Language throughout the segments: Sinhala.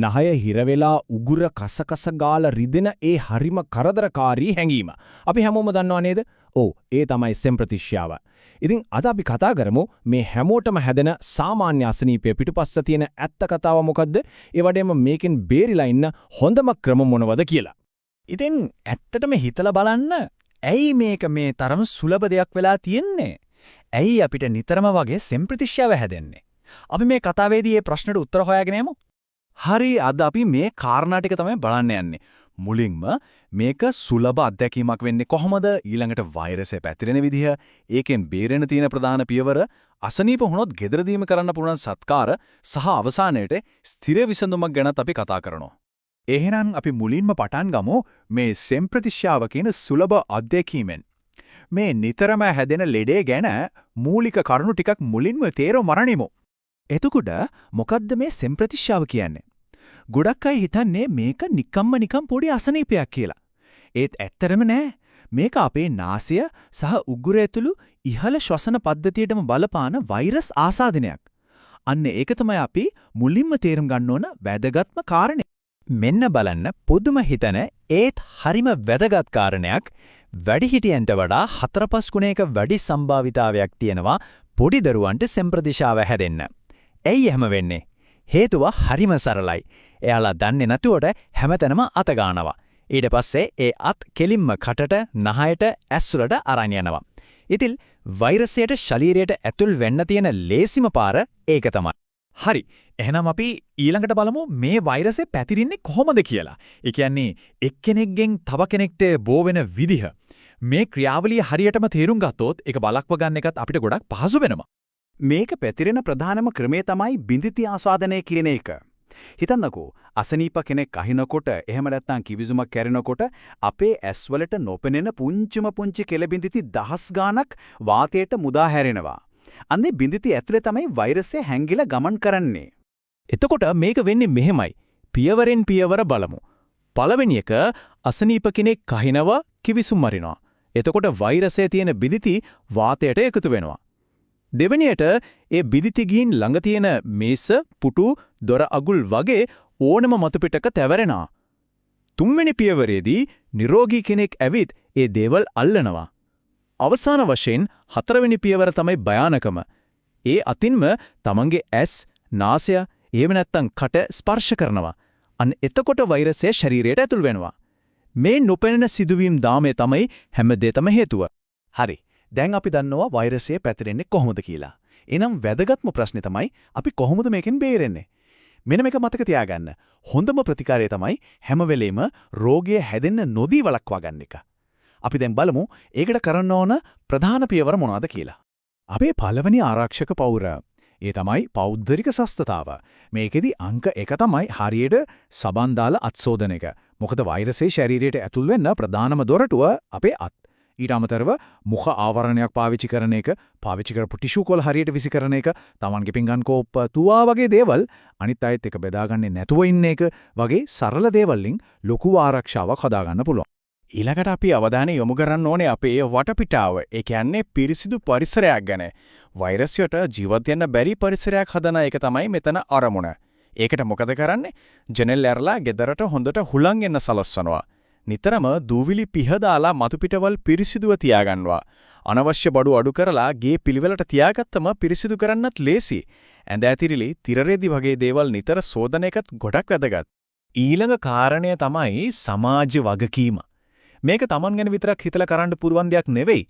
නහය හිරවෙලා උගුර කසකස ගාලා රිදෙන ඒ හරිම කරදරකාරී හැඟීම. අපි හැමෝම දන්නව නේද? ඔව්, ඒ තමයි සෙම්ප්‍රතිශ්‍යාව. ඉතින් අද අපි කතා කරමු මේ හැමෝටම හැදෙන සාමාන්‍ය අසනීපය පිටුපස්ස තියෙන ඇත්ත කතාව මොකද්ද? ඒ වගේම මේකෙන් බේරිලා ඉන්න හොඳම ක්‍රම මොනවද කියලා. ඉතින් ඇත්තටම හිතලා බලන්න ඇයි මේක මේ තරම් සුලභ දෙයක් වෙලා තියෙන්නේ? ඇයි අපිට නිතරම වගේ සෙම්ප්‍රතිශ්‍යාව හැදෙන්නේ? අපි මේ කතාවේදී මේ ප්‍රශ්නට උත්තර හොයාගෙන යමු. හරි, අද අපි මේ කාරණා ටික තමයි බලන්න යන්නේ. මුලින්ම මේක සුලභ අත්දැකීමක් වෙන්නේ කොහොමද? ඊළඟට වෛරසය පැතිරෙන විදිහ, ඒකෙන් බේරෙන්න තියෙන ප්‍රධාන පියවර, අසනීප වුණොත් ගෙදරදීම කරන්න පුළුවන් සත්කාර සහ අවසානයේට ස්ථිර විසඳුමක් ගැනත් අපි කතා කරනවා. එහෙනම් අපි මුලින්ම පටන් ගමු මේ සෙම්ප්‍රතිශ්‍යාව කියන සුලභ අත්දැකීමෙන්. මේ නිතරම හැදෙන ලෙඩේ ගැන මූලික කරුණු ටිකක් මුලින්ම තේරුම් අරනිමු. එතකොට මොකද්ද මේ සෙම්ප්‍රතිශ්‍යාව කියන්නේ? ගොඩක් අය හිතන්නේ මේක නිකම් පොඩි අසනීපයක් කියලා. ඒත් ඇත්තරම නෑ. මේක අපේ නාසය සහ උගුර ඇතුළු ඉහළ ශ්වසන පද්ධතියටම බලපාන වෛරස් ආසාදනයක්. අන්න ඒක තමයි අපි මුලින්ම තේරුම් ගන්න ඕන වැදගත්ම කාරණේ. මෙන්න බලන්න, පොදුම හිතන ඒත් හරිම වැදගත් කාරණයක්. වැඩිහිටියන්ට වඩා 4-5 ගුණයක වැඩි සම්භාවිතාවයක් තියෙනවා පොඩි දරුවන්ට සෙම්ප්‍රතිශ්‍යාව හැදෙන්න. ඇයි එහෙම වෙන්නේ? හේතුව හරිම සරලයි. එයාලා දන්නේ නැතුවට හැමතැනම අත ගන්නවා. ඊට පස්සේ ඒ අත් කෙලින්ම කටට, නහයට, ඇස්වලට අරන් යනවා. ඉතින් වෛරසයට ශරීරයට ඇතුල් වෙන්න තියෙන ලේසිම පාර ඒක තමයි. හරි. එහෙනම් අපි ඊළඟට බලමු මේ වෛරසය පැතිරින්නේ කොහොමද කියලා. ඒ කියන්නේ එක්කෙනෙක්ගෙන් තව කෙනෙක්ට බෝ වෙන විදිහ. මේ ක්‍රියාවලිය හරියටම තේරුම් ගත්තොත් ඒක බලක්ව ගන්න එකත් අපිට ගොඩක් පහසු වෙනවා. මේක පැතිරෙන ප්‍රධානම ක්‍රමය තමයි බිඳිති ආස්වාදනය කියන එක. හිතන්නකෝ, අසනීප කෙනෙක් අහිනකොට එහෙම නැත්නම් කිවිසුමක් කැරෙනකොට අපේ ඇස්වලට නොපෙනෙන පුංචි කෙළබිඳිති දහස් ගාණක් වාතයට මුදා හැරෙනවා. අන්නේ බිඳිති ඇතුලේ තමයි වෛරසය හැංගිලා ගමන් කරන්නේ. එතකොට මේක වෙන්නේ මෙහෙමයි. පියවරෙන් පියවර බලමු. පළවෙනි එක, අසනීප කෙනෙක් කහිනවා, කිවිසුම් මරිනවා. එතකොට වෛරසයේ තියෙන බිඳිති වාතයට එකතු වෙනවා. දෙවෙනියට ඒ බිඳිති ගින් ළඟ තියෙන මේස, පුටු, දොර අගුල් වගේ ඕනම මතු පිටක තැවරෙනවා. තුන්වෙනි පියවරේදී නිරෝගී කෙනෙක් ඇවිත් ඒ දේවල් අල්ලනවා. අවසාන වශයෙන් හතරවෙනි පියවර තමයි භයානකම. ඒ අතින්ම තමන්ගේ ඇස්, නාසය, එහෙම නැත්නම් කට ස්පර්ශ කරනවා. අන්න එතකොට වෛරසය ශරීරයට ඇතුල් වෙනවා. මේ නොපෙනෙන සිදුවීම් දාමේ තමයි හැමදේටම හේතුව. හරි. දැන් අපි දන්නවා වෛරසය පැතිරෙන්නේ කොහොමද කියලා. එනම් වැදගත්ම ප්‍රශ්නේ තමයි අපි කොහොමද මේකෙන් බේරෙන්නේ? මෙන්න මේක මතක තියාගන්න. හොඳම ප්‍රතිකාරය තමයි හැම වෙලෙම රෝගය හැදෙන්න නොදී වළක්වා ගන්න එක. අපි දැන් බලමු ඒකට කරන්න ඕන ප්‍රධාන පියවර මොනවාද කියලා. අපේ පළවෙනි ආරක්ෂක පෞර. ඒ තමයි පෞද්ගලික සස්තතාව. මේකෙදි අංක 1 තමයි හරියට සබන් දාලා අත්සෝදන එක. මොකද වෛරසය ශරීරයට ඇතුල් වෙන්න ප්‍රධානම දොරටුව අපේ අත්. ඊට අමතරව මුඛ ආවරණයක් පාවිච්චි කරන එක, පාවිච්චි කරපු ටිෂු කොළ හරියට විසිකරන එක, Tamanගේ පිංගන් කෝප්ප, තුවා වගේ දේවල් අනිත් අයත් එක්ක බෙදාගන්නේ නැතුව ඉන්න එක වගේ සරල දේවල් වලින් ලොකු ආරක්ෂාවක් හදාගන්න පුළුවන්. ඊළඟට අපි අවධානය යොමු කරන්න ඕනේ අපේ වටපිටාව. ඒ කියන්නේ පිරිසිදු පරිසරයක් ගැන. වෛරසයට ජීවත් වෙන්න බැරි පරිසරයක් හදන එක තමයි මෙතන අරමුණ. ඒකට මොකද කරන්නේ? ජනෙල් ඇරලා ගෙදරට හොඳට හුලං එන්න සලස්වනවා. නිතරම දූවිලි පිහ දාලා මතු පිටවල් පිරිසිදුව තියාගන්නවා. අනවශ්‍ය බඩු අඩු කරලා ගේ පිළිවෙලට තියාගත්තම පිරිසිදු කරන්නත් ලේසි. ඇඳ ඇතිරිලි, තිරරෙදි වගේ දේවල් නිතර සෝදන එකත් ගොඩක් වැදගත්. ඊළඟ කාරණය තමයි සමාජ වගකීම. මේක Taman ගැන විතරක් හිතලා කරන්න පුරුවන් දෙයක් නෙවෙයි.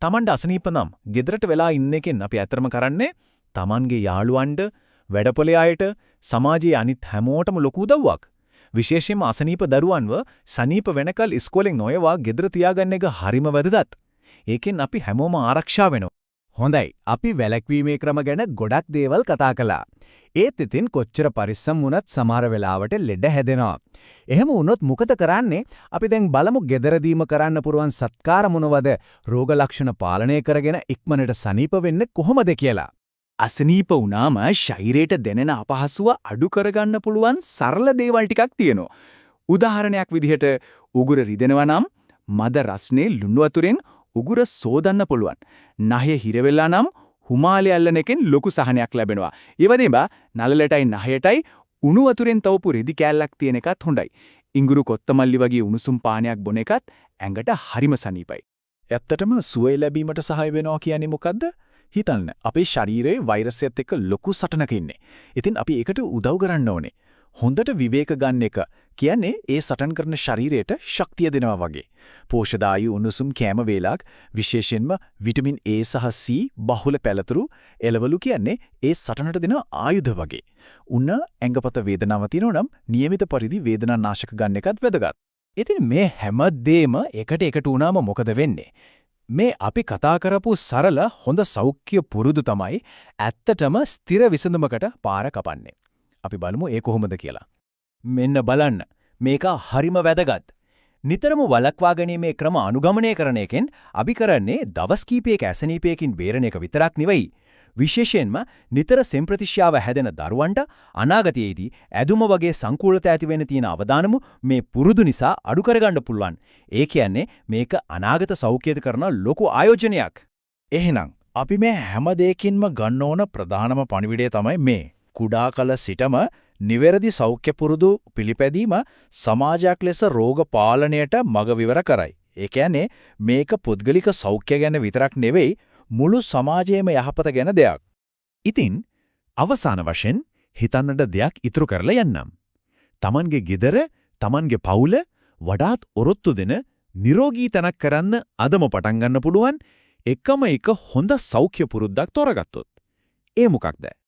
Tamanට අසනීප නම් ගෙදරට වෙලා ඉන්න එකෙන් අපි ඇත්තම කරන්නේ Tamanගේ යාළුවන්ට, වැඩපොලේ අයට, සමාජයේ අනිත් හැමෝටම ලොකු උදව්වක්. විශේෂයෙන්ම අසනීප දරුවන්ව සනීප වෙනකල් ඉස්කෝලෙන් නොයවා ගෙදර තියාගන්න එක හරිම වැදගත්. ඒකෙන් අපි හැමෝම ආරක්ෂා වෙනවා. හොඳයි, අපි වැළැක්වීමේ ක්‍රම ගැන ගොඩක් දේවල් කතා කළා. ඒත් ඉතින් කොච්චර පරිස්සම් වුණත් සමහර වෙලාවට ලෙඩ හැදෙනවා. එහෙම වුණොත් මොකද කරන්නේ? අපි දැන් බලමු ගෙදරදීම කරන්න පුරුවන් සත්කාර මොනවද? රෝග ලක්ෂණ පාලනය කරගෙන ඉක්මනට සනීප වෙන්න කොහොමද කියලා. අසනීප වුණාම ශරීරයට දැනෙන අපහසුව අඩු කරගන්න පුළුවන් සරල දේවල් ටිකක් තියෙනවා. උදාහරණයක් විදිහට උගුර රිදෙනවා නම් මද රස්නේ ලුණු වතුරෙන් උගුර සෝදන්න පුළුවන්. නහය හිර වෙලා නම් හුමාලේ අල්ලන එකෙන් ලොකු සහනයක් ලැබෙනවා. ඒ වගේම නළලටයි නහයටයි උණු වතුරෙන් තවපු රෙදි කෑල්ලක් තියෙන එකත් හොඳයි. ඉඟුරු කොත්තමල්ලි වගේ උණුසුම් පානයක් බොන එකත් ඇඟට හරිම සනීපයි. ඇත්තටම සුවය ලැබීමට සහාය වෙනවා කියන්නේ මොකද්ද? හිතන්න අපේ ශරීරයේ වෛරසයත් එක්ක ලොකු සටනක ඉන්නේ. ඉතින් අපි ඒකට උදව් කරන්න ඕනේ. හොඳට විවේක ගන්න එක කියන්නේ ඒ සටන් කරන ශරීරයට ශක්තිය දෙනවා වගේ. පෝෂදායු උණුසුම් කැම වේලක් විශේෂයෙන්ම විටමින් A සහ C බහුල පැලතුරු එළවලු කියන්නේ ඒ සටනට දෙන ආයුධ වගේ. උණ ඇඟපත වේදනාව තියෙනවා නම් નિયમિત පරිදි වේදනානාශක ගන්න එකත් වැදගත්. ඉතින් මේ හැම දෙෙම එකට එකතු වුණාම මොකද වෙන්නේ? මේ අපි කතා කරපු සරල හොඳ සෞඛ්‍ය පුරුදු තමයි ඇත්තටම ස්ථිර විසඳුමකට පාර කපන්නේ. අපි බලමු ඒ කොහොමද කියලා. මෙන්න බලන්න. මේක හරිම වැදගත්. නිතරම වළක්වා ගැනීමේ ක්‍රම අනුගමනය කරන එකෙන් අපි කරන්නේ දවස් කීපයක ඇසනීපයකින් බේරණ එක විතරක් නෙවෙයි. විශේෂයෙන්ම නිතර සෙම්ප්‍රතිශ්‍යාව හැදෙන දරුවන්ට අනාගතයේදී ඇදුම වගේ සංකූලතා ඇති වෙන්න තියෙන අවදානම මේ පුරුදු නිසා අඩු කරගන්න පුළුවන්. ඒ කියන්නේ මේක අනාගත සෞඛ්‍යයට කරන ලොකු ආයෝජනයක්. එහෙනම් අපි මේ හැම දෙයකින්ම ගන්න ඕන ප්‍රධානම පණිවිඩය තමයි මේ. කුඩා කල සිටම නිවැරදි සෞඛ්‍ය පුරුදු පිළිපැදීම සමාජයක් ලෙස රෝග පාලනයට මඟ විවර කරයි. ඒ කියන්නේ මේක පුද්ගලික සෞඛ්‍ය ගැන විතරක් නෙවෙයි මුළු සමාජයේම යහපත ගැන දෙයක්. ඉතින් අවසාන වශයෙන් හිතන්නට දෙයක් ඉතුරු කරලා යන්නම්. Tamange ගෙදර, Tamange පවුල වඩාත් ඔරොත්තු දෙන නිරෝගී තනක් කරන්න අදම පටන් ගන්න පුළුවන් එකම එක හොඳ සෞඛ්‍ය පුරුද්දක් තෝරගත්තොත්. ඒ මොකක්ද?